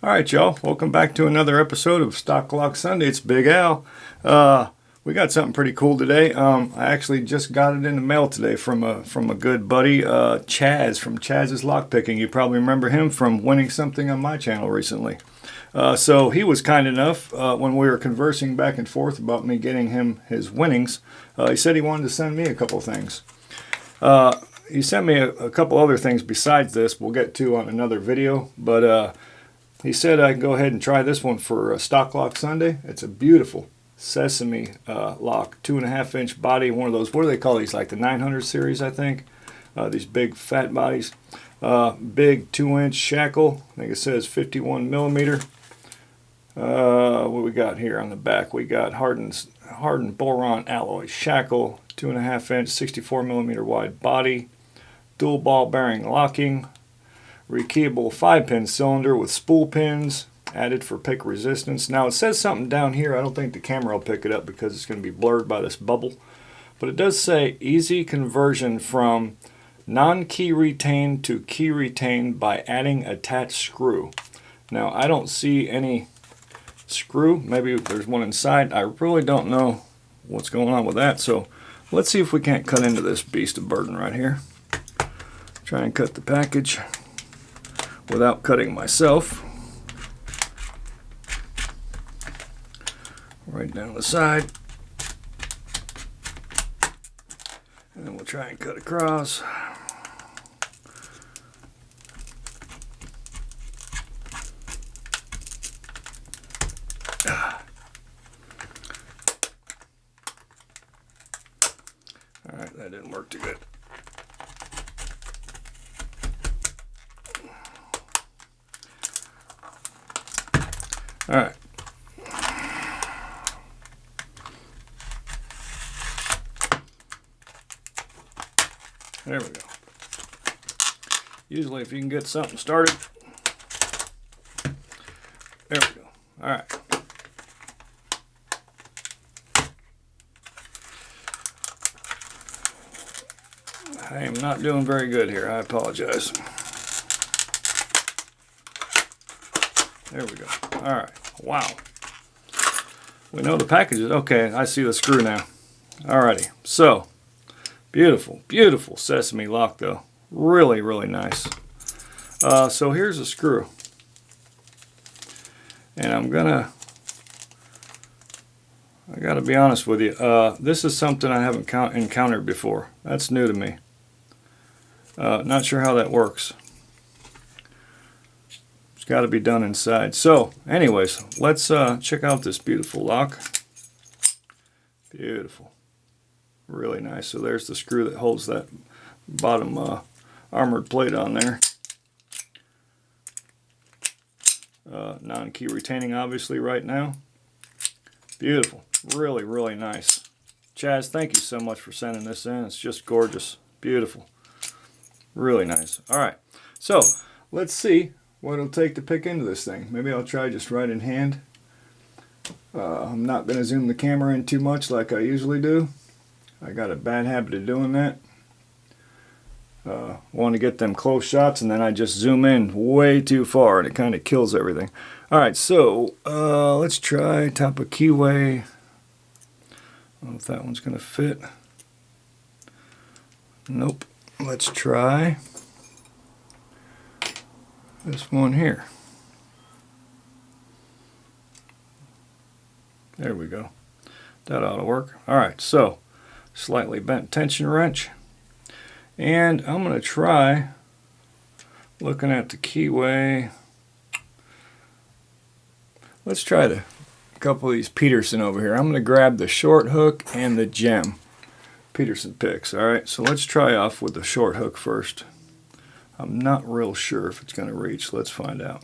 Alright y'all, welcome back to another episode of Stocklock Sunday. It's Big Al. We got something pretty cool today. I actually just got it in the mail today from a good buddy, Chaz from Chaz's Lockpicking. You probably remember him from winning something on my channel recently. So he was kind enough, when we were conversing back and forth about me getting him his winnings, he said he wanted to send me a couple things. He sent me a couple other things besides this we'll get to on another video, but he said I can go ahead and try this one for Stocklocksunday. It's a beautiful Sesamee lock, 2.5-inch body, one of those, what do they call these, like the 900 series I think, these big fat bodies, big 2-inch shackle, I think it says 51 millimeter. What we got here on the back, we got hardened boron alloy shackle, 2.5-inch 64 millimeter wide body, dual ball bearing locking, rekeyable 5-pin cylinder with spool pins added for pick resistance. Now it says something down here, I don't think the camera will pick it up because it's going to be blurred by this bubble, but it does say easy conversion from non-key retained to key retained by adding attached screw. Now I don't see any screw, maybe there's one inside, I really don't know what's going on with that, so let's see if we can't cut into this beast of burden right here. Try and cut the package without cutting myself. Right down the side. And then we'll try and cut across. Alright, that didn't work too good. Alright. There we go. Usually if you can get something started. There we go. Alright. I am not doing very good here. I apologize. There we go. Alright. Wow. We know the package is okay. I see the screw now. Alrighty. So, beautiful, beautiful Sesamee lock though. Really, really nice. So here's a screw. And I gotta be honest with you. This is something I haven't encountered before. That's new to me. Not sure how that works. Got to be done inside. So anyways, let's check out this beautiful lock. Beautiful, really nice. So there's the screw that holds that bottom armored plate on there. Non-key retaining obviously right now. Beautiful, really, really nice. Chaz, thank you so much for sending this in. It's just gorgeous, beautiful, really nice. All right, so let's see what it'll take to pick into this thing. Maybe I'll try just right in hand. I'm not going to zoom the camera in too much like I usually do. I got a bad habit of doing that. Want to get them close shots and then I just zoom in way too far and it kind of kills everything. Alright, so let's try top of keyway. I don't know if that one's going to fit. Nope. Let's try this one here. There we go. That ought to work. Alright, so slightly bent tension wrench. And I'm going to try looking at the keyway. Let's try a couple of these Peterson over here. I'm going to grab the short hook and the gem. Peterson picks. Alright, so let's try off with the short hook first. I'm not real sure if it's going to reach. Let's find out.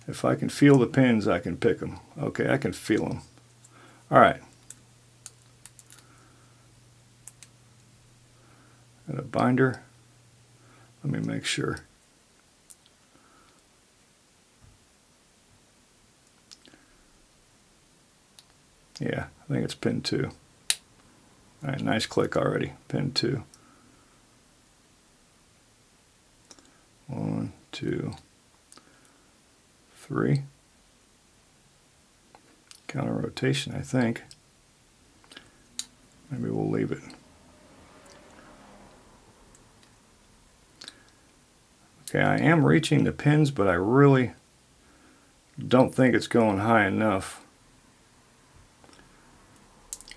If I can feel the pins, I can pick them. Okay, I can feel them. Alright. Got a binder. Let me make sure. Yeah, I think it's pin 2. Alright, nice click already. Pin 2. 1, 2, 3. Counter rotation, I think. Maybe we'll leave it. Okay, I am reaching the pins, but I really don't think it's going high enough.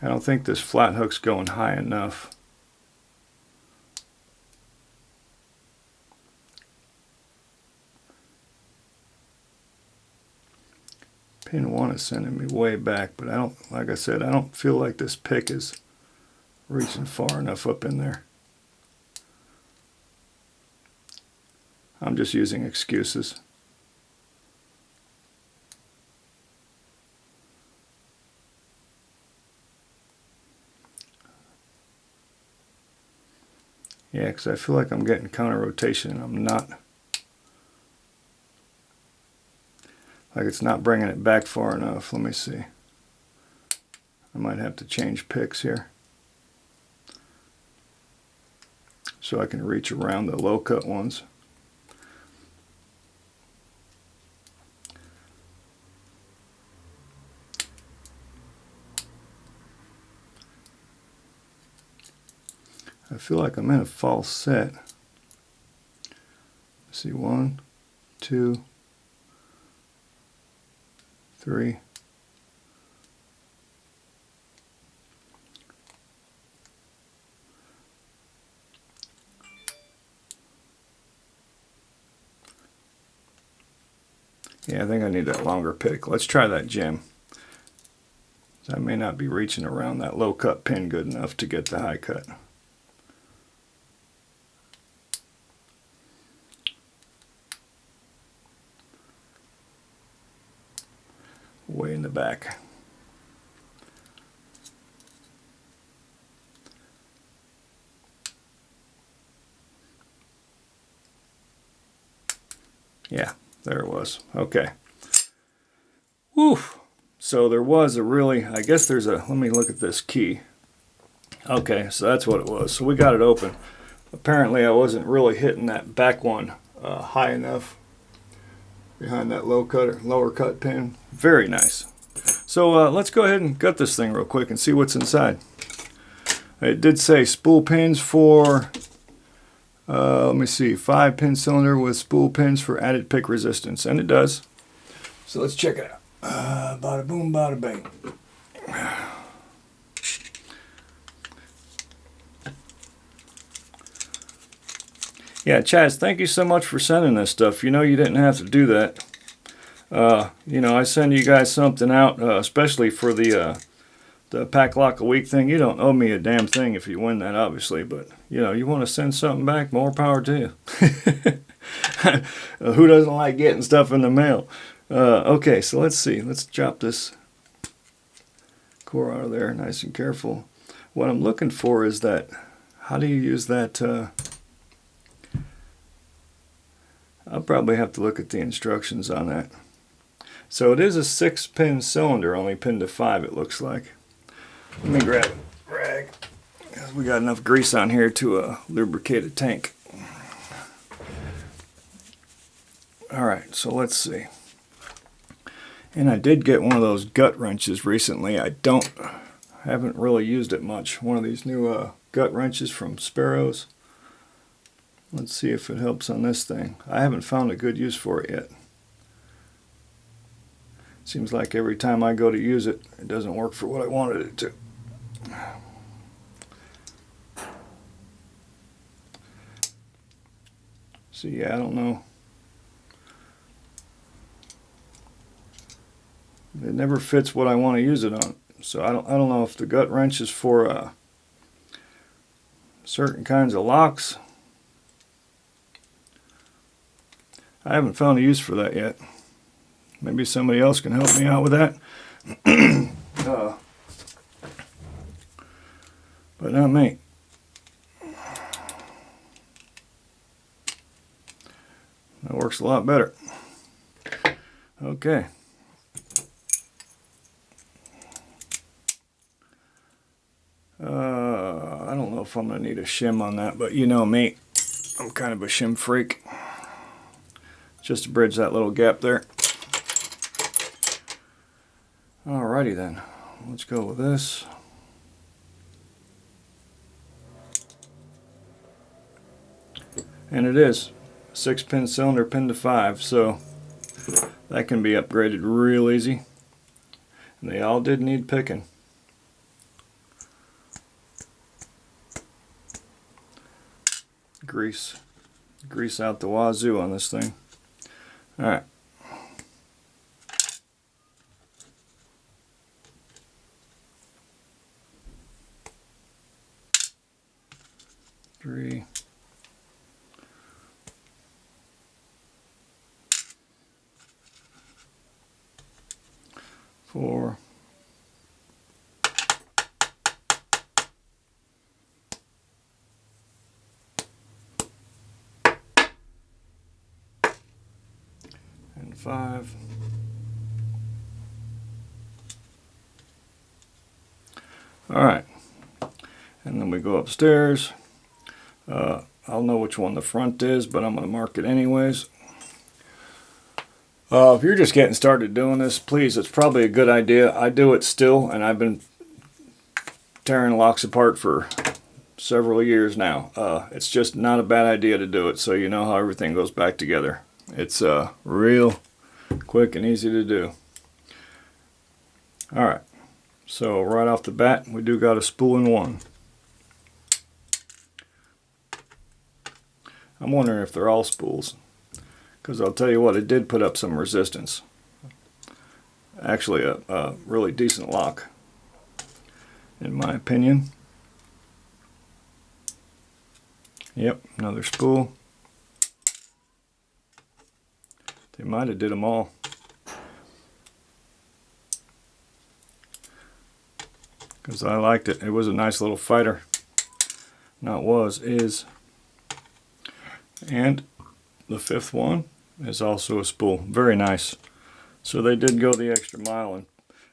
I don't think this flat hook's going high enough. Pin 1 is sending me way back, but I don't, like I said, I don't feel like this pick is reaching far enough up in there. I'm just using excuses. Yeah, because I feel like I'm getting counter rotation and I'm not. Like it's not bringing it back far enough. Let me see. I might have to change picks here, so I can reach around the low cut ones. I feel like I'm in a false set. Let's see, 1, 2, 3. Yeah, I think I need that longer pick. Let's try that gem. I may not be reaching around that low cut pin good enough to get the high cut. Way in the back. Yeah, there it was. Okay. Woo! So there was a really, I guess there's a, let me look at this key. Okay, so that's what it was. So we got it open. Apparently I wasn't really hitting that back one high enough behind that lower cut pin. Very nice. So let's go ahead and gut this thing real quick and see what's inside. It did say spool pins for, let me see, 5-pin cylinder with spool pins for added pick resistance, and it does. So let's check it out. Bada boom, bada bang. Yeah, Chaz, thank you so much for sending this stuff. You know you didn't have to do that. You know, I send you guys something out, especially for the Padlock a week thing. You don't owe me a damn thing if you win that, obviously, but you know, you want to send something back, more power to you. Who doesn't like getting stuff in the mail? Okay, so let's see. Let's chop this core out of there, nice and careful. What I'm looking for is that, how do you use that? I'll probably have to look at the instructions on that. So it is a 6-pin cylinder, only pinned to 5, it looks like. Let me grab a rag. We got enough grease on here to lubricate a tank. Alright, so let's see. And I did get one of those gut wrenches recently. I haven't really used it much. One of these new gut wrenches from Sparrows. Let's see if it helps on this thing. I haven't found a good use for it yet. Seems like every time I go to use it, it doesn't work for what I wanted it to. So yeah, I don't know. It never fits what I want to use it on. So I don't know if the gut wrench is for certain kinds of locks. I haven't found a use for that yet. Maybe somebody else can help me out with that. But not me. That works a lot better. Okay. I don't know if I'm going to need a shim on that, but you know me. I'm kind of a shim freak. Just to bridge that little gap there. Alrighty then, let's go with this. And it is 6-pin cylinder, pin to 5, so that can be upgraded real easy. And they all did need picking. Grease out the wazoo on this thing. Alright. Three. 4. And 5. Alright, and then we go upstairs. I'll know which one the front is, but I'm going to mark it anyways. If you're just getting started doing this, please, it's probably a good idea. I do it still, and I've been tearing locks apart for several years now. It's just not a bad idea to do it, so you know how everything goes back together. It's real quick and easy to do. Alright, so right off the bat, we do got a spool in one. I'm wondering if they're all spools, because I'll tell you what, it did put up some resistance. Actually a really decent lock, in my opinion. Yep, another spool. They might have did them all. Because I liked it. It was a nice little fighter. Not was, is. And the fifth one is also a spool. Very nice. So they did go the extra mile and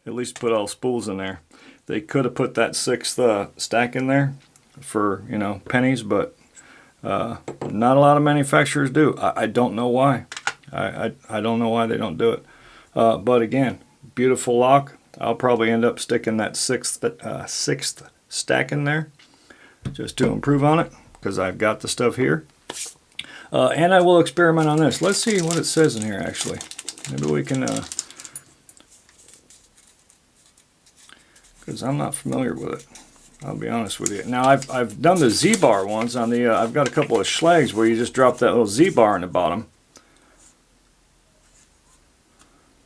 at least put all spools in there. They could have put that sixth stack in there for, you know, pennies, but not a lot of manufacturers do. I don't know why. I don't know why they don't do it. But again, beautiful lock. I'll probably end up sticking that sixth stack in there just to improve on it, because I've got the stuff here. And I will experiment on this. Let's see what it says in here actually. Maybe we can, because I'm not familiar with it. I'll be honest with you. Now I've done the Z-bar ones on the, I've got a couple of Schlags where you just drop that little Z-bar in the bottom.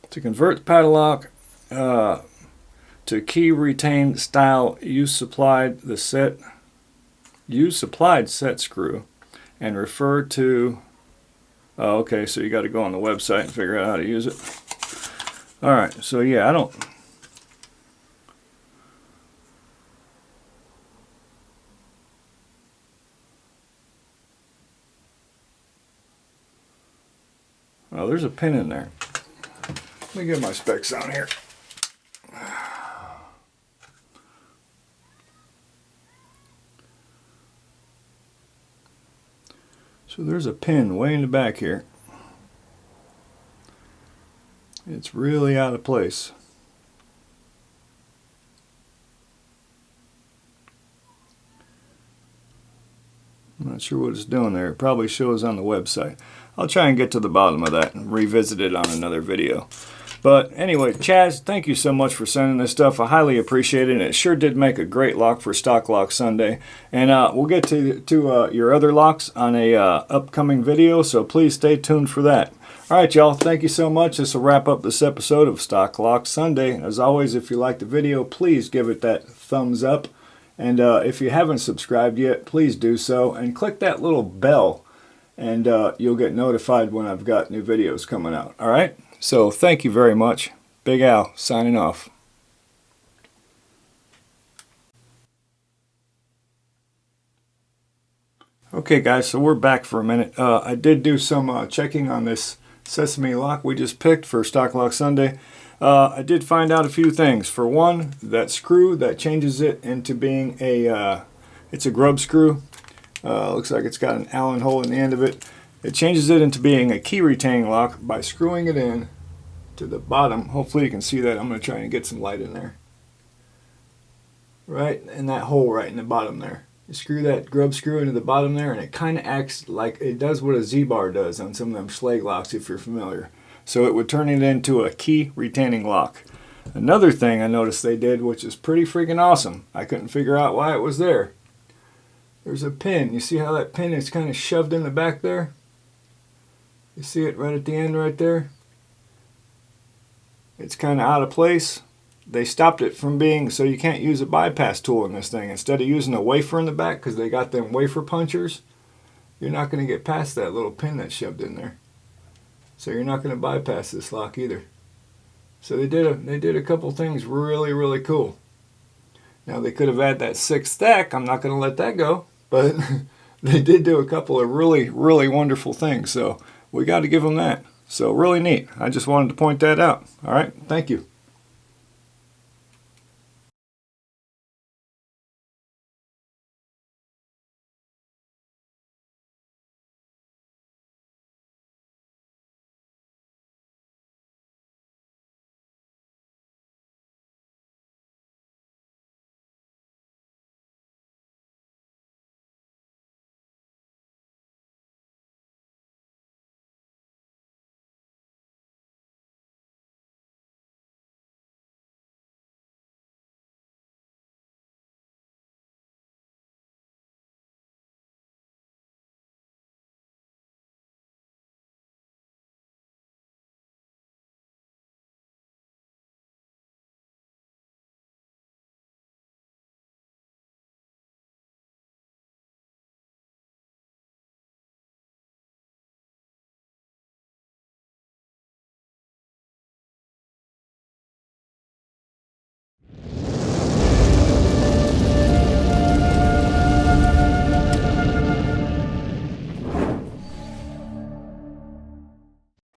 To convert the padlock to key retained style, you supplied set screw and refer to, oh, okay, so you got to go on the website and figure out how to use it. Alright, so yeah, oh, there's a pin in there. Let me get my specs on here. So there's a pin way in the back here. It's really out of place. I'm not sure what it's doing there. It probably shows on the website. I'll try and get to the bottom of that and revisit it on another video. But anyway, Chaz, thank you so much for sending this stuff. I highly appreciate it, and it sure did make a great lock for Stocklocksunday. And we'll get to your other locks on a upcoming video, so please stay tuned for that. All right, y'all, thank you so much. This will wrap up this episode of Stocklocksunday. As always, if you like the video, please give it that thumbs up. And if you haven't subscribed yet, please do so. And click that little bell, and you'll get notified when I've got new videos coming out. All right? So thank you very much. Big Al signing off. Okay guys, so we're back for a minute. I did do some checking on this Sesamee lock we just picked for Stocklocksunday. I did find out a few things. For one, that screw that changes it into being a, it's a grub screw. Looks like it's got an Allen hole in the end of it. It changes it into being a key retaining lock by screwing it in to the bottom. Hopefully you can see that. I'm going to try and get some light in there. Right in that hole right in the bottom there. You screw that grub screw into the bottom there, and it kind of acts like it does what a Z-bar does on some of them Schlage locks, if you're familiar. So it would turn it into a key retaining lock. Another thing I noticed they did, which is pretty freaking awesome, I couldn't figure out why it was there. There's a pin. You see how that pin is kind of shoved in the back there? You see it right at the end right there? It's kind of out of place. They stopped it from being so you can't use a bypass tool in this thing. Instead of using a wafer in the back, because they got them wafer punchers, you're not going to get past that little pin that's shoved in there. So you're not going to bypass this lock either. So they did a couple things really, really cool. Now they could have had that 6th stack. I'm not going to let that go. But they did do a couple of really, really wonderful things. So we got to give them that. So really neat. I just wanted to point that out. All right. Thank you.